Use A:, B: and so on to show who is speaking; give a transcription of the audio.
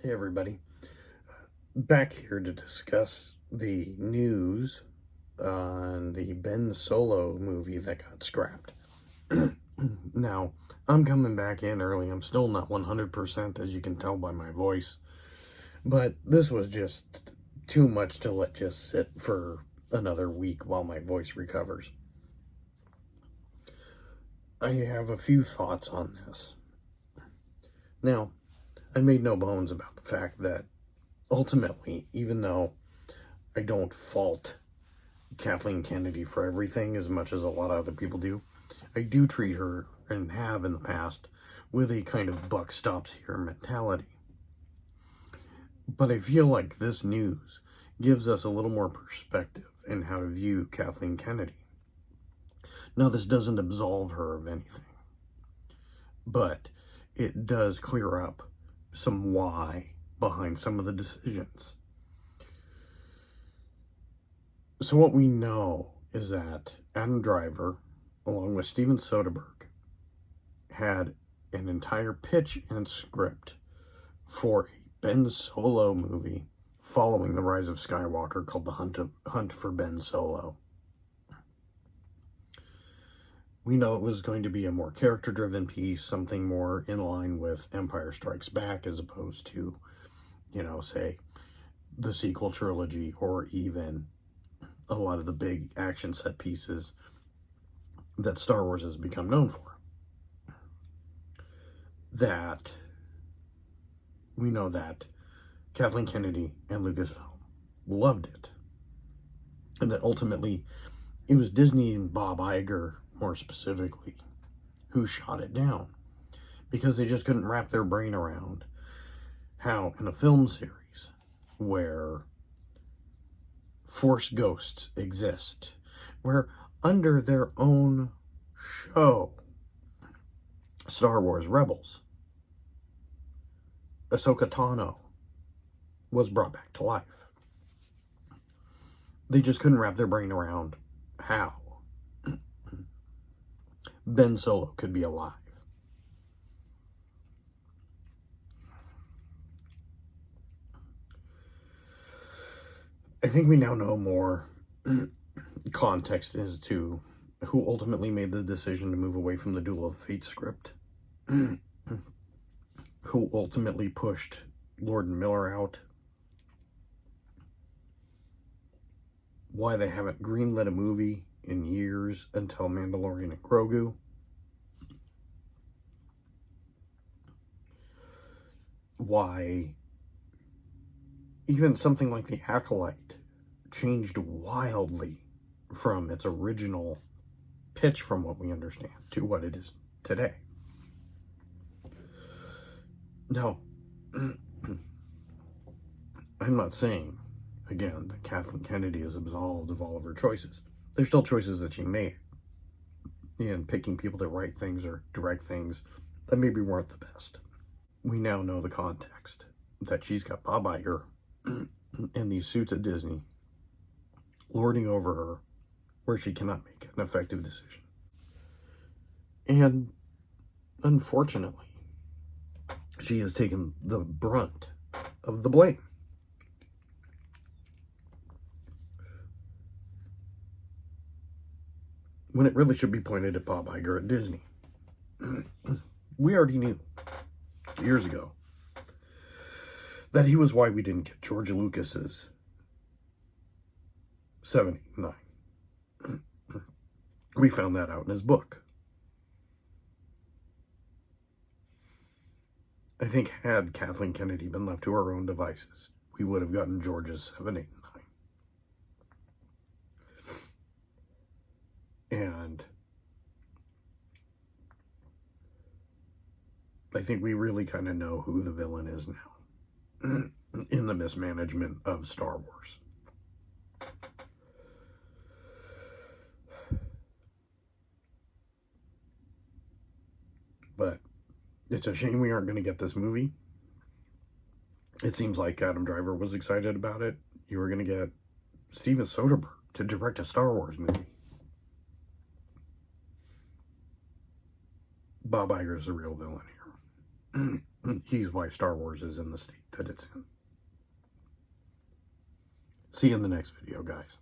A: Hey everybody, back here to discuss the news on the Ben Solo movie that got scrapped. Now, I'm coming back in early. I'm still not 100%, as you can tell by my voice, but this was just too much to let just sit for another week while my voice recovers. I have a few thoughts on this. Now, I made no bones about the fact that ultimately, even though I don't fault Kathleen Kennedy for everything as much as a lot of other people do, I do treat her, and have in the past, with a kind of buck stops here mentality. But I feel like this news gives us a little more perspective in how to view Kathleen Kennedy. Now, this doesn't absolve her of anything, but it does clear up some why behind some of the decisions. So what we know is that Adam Driver, along with Steven Soderbergh, had an entire pitch and script for a Ben Solo movie following the rise of Skywalker called The Hunt for Ben Solo. We know it was going to be a more character-driven piece, something more in line with Empire Strikes Back as opposed to, say, the sequel trilogy, or even a lot of the big action set pieces that Star Wars has become known for. That we know that Kathleen Kennedy and Lucasfilm loved it, and that ultimately it was Disney and Bob Iger, more specifically, who shot it down, because they just couldn't wrap their brain around how, in a film series where Force ghosts exist, where under their own show, Star Wars Rebels, Ahsoka Tano was brought back to life. They just couldn't wrap their brain around how Ben Solo could be alive. I think we now know more context as to who ultimately made the decision to move away from the Duel of the Fates script, who ultimately pushed Lord and Miller out, why they haven't greenlit a movie in years until Mandalorian and Grogu, why even something like The Acolyte changed wildly from its original pitch, from what we understand, to what it is today. Now, I'm not saying, again, that Kathleen Kennedy is absolved of all of her choices. There's still choices that she made in picking people to write things or direct things that maybe weren't the best. We now know the context, that she's got Bob Iger and these suits at Disney lording over her where she cannot make an effective decision. And unfortunately, she has taken the brunt of the blame. When it really should be pointed at Bob Iger at Disney. We already knew years ago that he was why we didn't get George Lucas's 79. We found that out in his book. I think had Kathleen Kennedy been left to her own devices, we would have gotten George's 789. And I think we really kind of know who the villain is now in the mismanagement of Star Wars. But it's a shame we aren't going to get this movie. It seems like Adam Driver was excited about it. You were going to get Steven Soderbergh to direct a Star Wars movie. Bob Iger's the real villain here. he's why Star Wars is in the state that it's in. See you in the next video, guys.